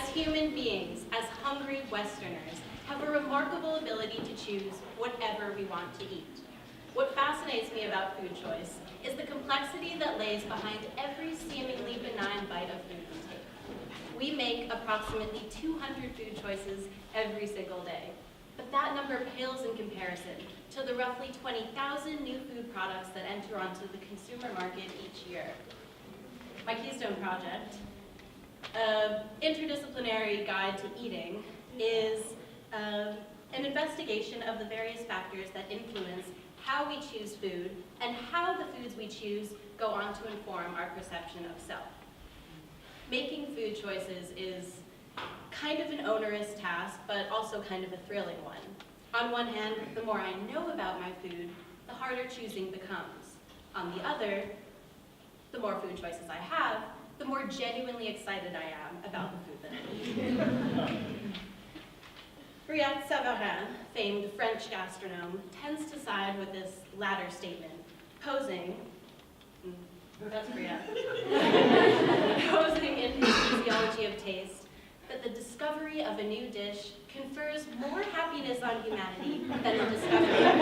As human beings, as hungry Westerners, have a remarkable ability to choose whatever we want to eat. What fascinates me about food choice is the complexity that lays behind every seemingly benign bite of food we take. We make approximately 200 food choices every single day, but that number pales in comparison to the roughly 20,000 new food products that enter onto the consumer market each year. My Keystone project, an interdisciplinary guide to eating, is an investigation of the various factors that influence how we choose food and how the foods we choose go on to inform our perception of self. Making food choices is kind of an onerous task, but also kind of a thrilling one. On one hand, the more I know about my food, the harder choosing becomes. On the other, the more food choices I have, the more genuinely excited I am about the food that I eat. Brillat Savarin, famed French gastronome, tends to side with this latter statement, posing, that's Brillat, posing in his Physiology of Taste that the discovery of a new dish confers more happiness on humanity than the discovery of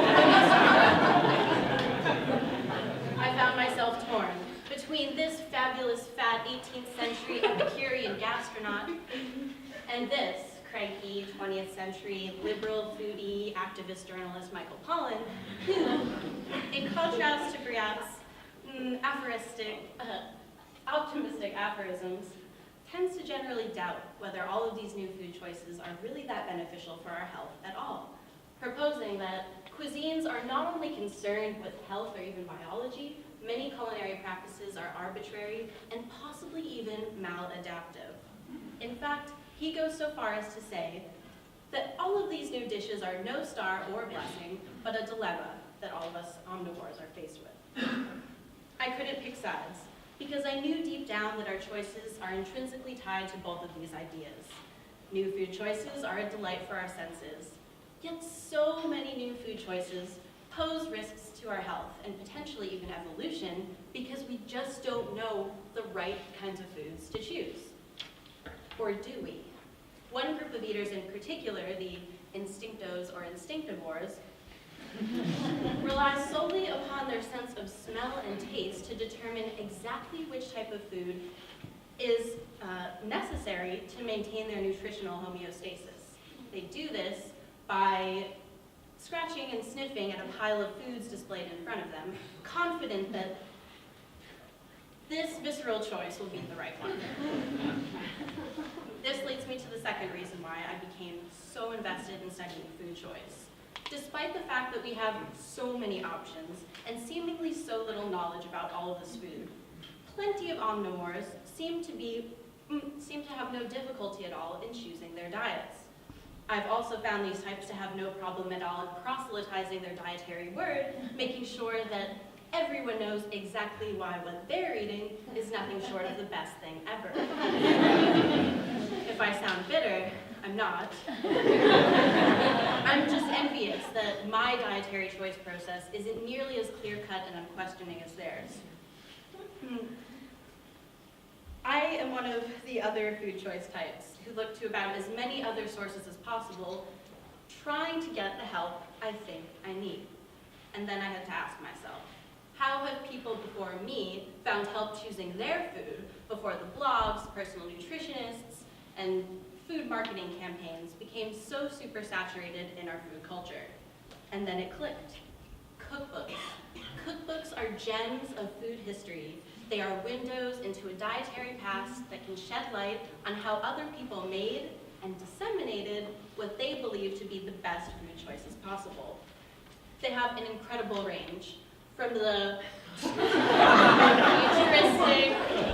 I found myself torn between this fabulous fat 18th century Epicurean gastronaut and this cranky 20th century liberal foodie activist journalist Michael Pollan, who, in contrast to Brillat's optimistic aphorisms, tends to generally doubt whether all of these new food choices are really that beneficial for our health at all, proposing that cuisines are not only concerned with health or even biology, many culinary practices are arbitrary and possibly even maladaptive. In fact, he goes so far as to say that all of these new dishes are no star or blessing, but a dilemma that all of us omnivores are faced with. I couldn't pick sides, because I knew deep down that our choices are intrinsically tied to both of these ideas. New food choices are a delight for our senses, yet so many new food choices pose risks to our health and potentially even evolution because we just don't know the right kinds of foods to choose. Or do we? One group of eaters in particular, the instinctos or instinctivores, relies solely upon their sense of smell and taste to determine exactly which type of food is necessary to maintain their nutritional homeostasis. They do this by scratching and sniffing at a pile of foods displayed in front of them, confident that this visceral choice will be the right one. This leads me to the second reason why I became so invested in studying food choice. Despite the fact that we have so many options and seemingly so little knowledge about all of this food, plenty of omnivores seem to have no difficulty at all in choosing their diets. I've also found these types to have no problem at all in proselytizing their dietary word, making sure that everyone knows exactly why what they're eating is nothing short of the best thing ever. If I sound bitter, I'm not. I'm just envious that my dietary choice process isn't nearly as clear-cut and unquestioning as theirs. I am one of the other food choice types who look to about as many other sources as possible, trying to get the help I think I need. And then I had to ask myself, how have people before me found help choosing their food before the blogs, personal nutritionists, and food marketing campaigns became so super saturated in our food culture? And then it clicked. Cookbooks. Cookbooks are gems of food history. They are windows into a dietary past that can shed light on how other people made and disseminated what they believe to be the best food choices possible. They have an incredible range, from the futuristic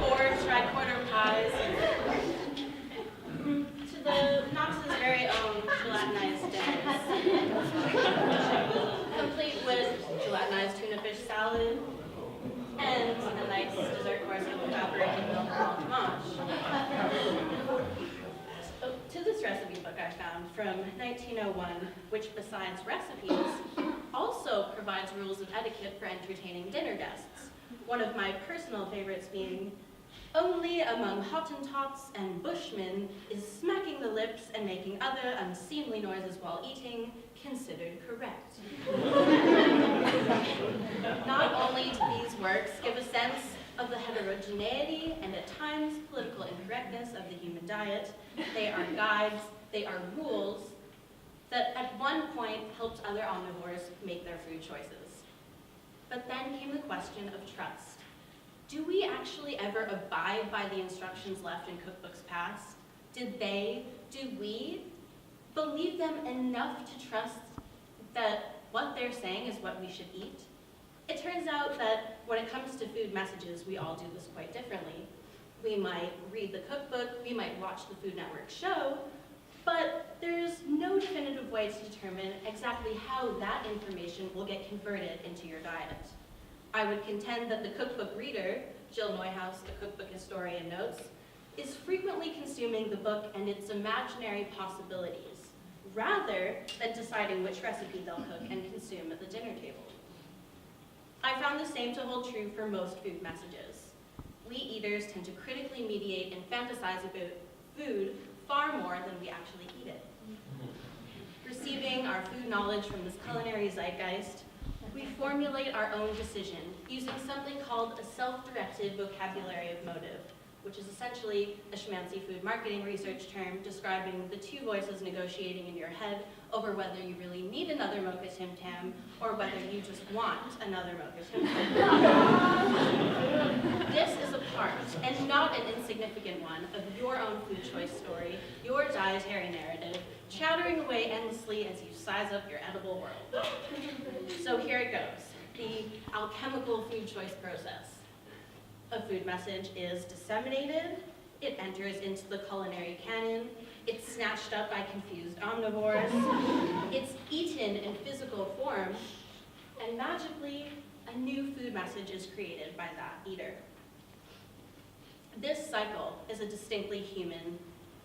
or tricorder pies to the Knox's very own gelatinized dinners, complete with gelatinized tuna fish salad and a nice dessert course with evaporated milk and blanc. To this recipe book I found from 1901, which besides recipes, also provides rules of etiquette for entertaining dinner guests. One of my personal favorites being Only among Hottentots and Bushmen is smacking the lips and making other unseemly noises while eating considered correct. Not only do these works give a sense of the heterogeneity and at times political incorrectness of the human diet, they are guides, they are rules that at one point helped other omnivores make their food choices. But then came the question of trust. Do we actually ever abide by the instructions left in cookbooks past? Do we believe them enough to trust that what they're saying is what we should eat? It turns out that when it comes to food messages, we all do this quite differently. We might read the cookbook, we might watch the Food Network show, but there's no definitive way to determine exactly how that information will get converted into your diet. I would contend that the cookbook reader, Jill Neuhaus, the cookbook historian, notes, is frequently consuming the book and its imaginary possibilities, rather than deciding which recipe they'll cook and consume at the dinner table. I found the same to hold true for most food messages. We eaters tend to critically mediate and fantasize about food far more than we actually eat it. Receiving our food knowledge from this culinary zeitgeist, we formulate our own decision using something called a self-directed vocabulary of motive, which is essentially a schmancy food marketing research term describing the two voices negotiating in your head over whether you really need another mocha Tim Tam or whether you just want another mocha Tim Tam. This is a part, and not an insignificant one, of your own food choice story, your dietary narrative, chattering away endlessly as you size up your edible world. So here it goes, the alchemical food choice process. A food message is disseminated, it enters into the culinary canon, it's snatched up by confused omnivores, it's eaten in physical form, and magically, a new food message is created by that eater. This cycle is a distinctly human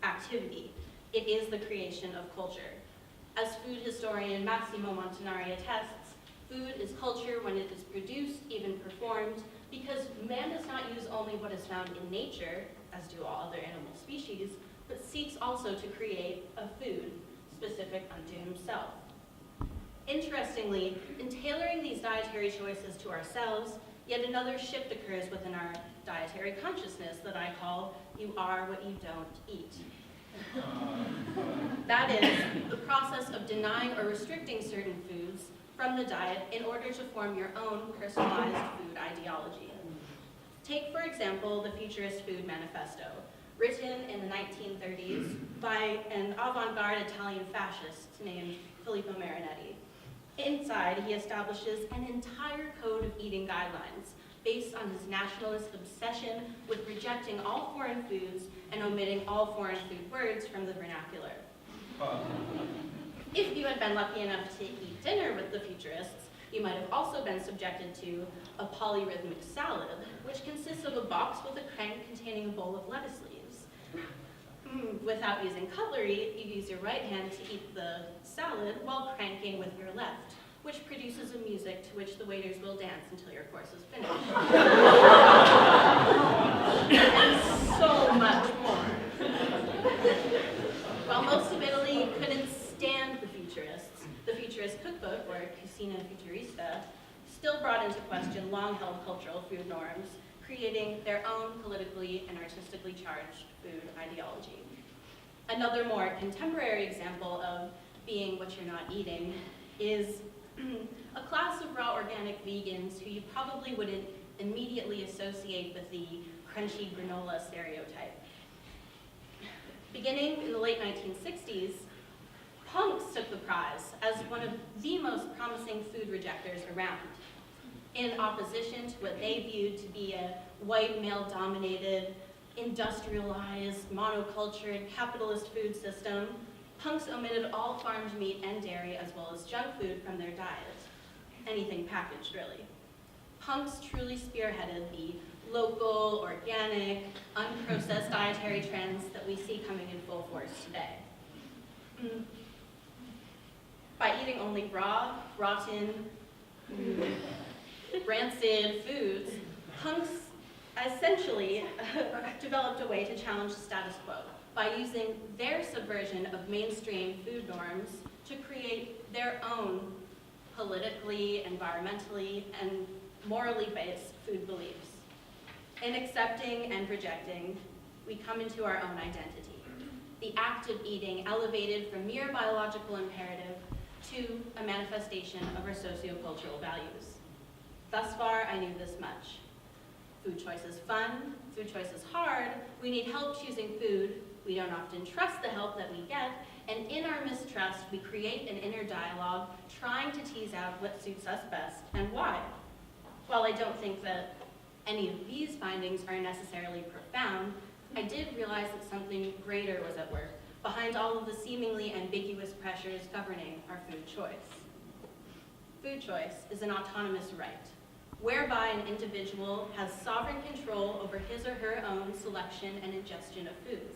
activity. It is the creation of culture. As food historian Massimo Montanari attests, food is culture when it is produced, even performed, because man does not use only what is found in nature, as do all other animal species, but seeks also to create a food specific unto himself. Interestingly, in tailoring these dietary choices to ourselves, yet another shift occurs within our dietary consciousness that I call, you are what you don't eat. That is, the process of denying or restricting certain foods from the diet in order to form your own personalized food ideology. Take, for example, the Futurist Food Manifesto, written in the 1930s by an avant-garde Italian fascist named Filippo Marinetti. Inside, he establishes an entire code of eating guidelines based on his nationalist obsession with rejecting all foreign foods and omitting all foreign food words from the vernacular. If you had been lucky enough to eat dinner with the Futurists, you might have also been subjected to a polyrhythmic salad, which consists of a box with a crank containing a bowl of lettuce leaves. Without using cutlery, you use your right hand to eat the salad while cranking with your left, which produces a music to which the waiters will dance until your course is finished. And so much more. While most of Italy couldn't stand the Futurists, the Futurist cookbook, or Cucina Futurista, still brought into question long-held cultural food norms, creating their own politically and artistically charged food ideology. Another more contemporary example of being what you're not eating is a class of raw organic vegans who you probably wouldn't immediately associate with the crunchy granola stereotype. Beginning in the late 1960s, punks took the prize as one of the most promising food rejectors around. In opposition to what they viewed to be a white, male-dominated, industrialized, monocultured, capitalist food system, punks omitted all farmed meat and dairy as well as junk food from their diet. Anything packaged, really. Punks truly spearheaded the local, organic, unprocessed dietary trends that we see coming in full force today. By eating only raw, rotten, rancid foods, punks essentially developed a way to challenge the status quo by using their subversion of mainstream food norms to create their own politically, environmentally, and morally based food beliefs. In accepting and rejecting, we come into our own identity. The act of eating elevated from mere biological imperative to a manifestation of our sociocultural values. Thus far, I knew this much. Food choice is fun, food choice is hard, we need help choosing food, we don't often trust the help that we get, and in our mistrust, we create an inner dialogue trying to tease out what suits us best and why. While I don't think that any of these findings are necessarily profound, I did realize that something greater was at work behind all of the seemingly ambiguous pressures governing our food choice. Food choice is an autonomous right, whereby an individual has sovereign control over his or her own selection and ingestion of foods.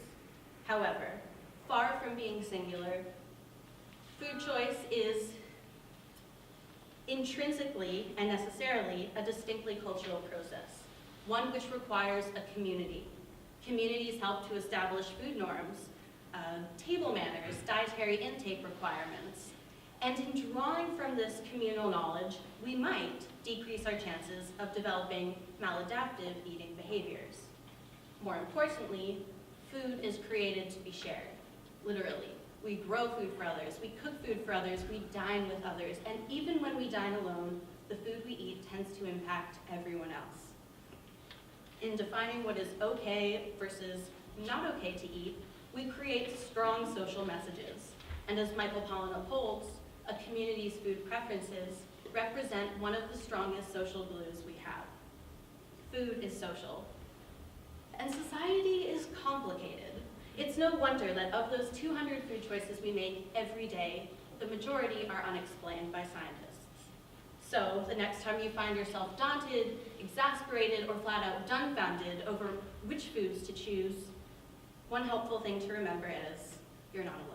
However, far from being singular, food choice is intrinsically and necessarily a distinctly cultural process, one which requires a community. Communities help to establish food norms, table manners, dietary intake requirements, and in drawing from this communal knowledge, we might decrease our chances of developing maladaptive eating behaviors. More importantly, food is created to be shared, literally. We grow food for others, we cook food for others, we dine with others, and even when we dine alone, the food we eat tends to impact everyone else. In defining what is okay versus not okay to eat, we create strong social messages. And as Michael Pollan upholds, a community's food preferences represent one of the strongest social glues we have. Food is social. And society is complicated. It's no wonder that of those 200 food choices we make every day, the majority are unexplained by scientists. So the next time you find yourself daunted, exasperated, or flat out dumbfounded over which foods to choose, one helpful thing to remember is you're not alone.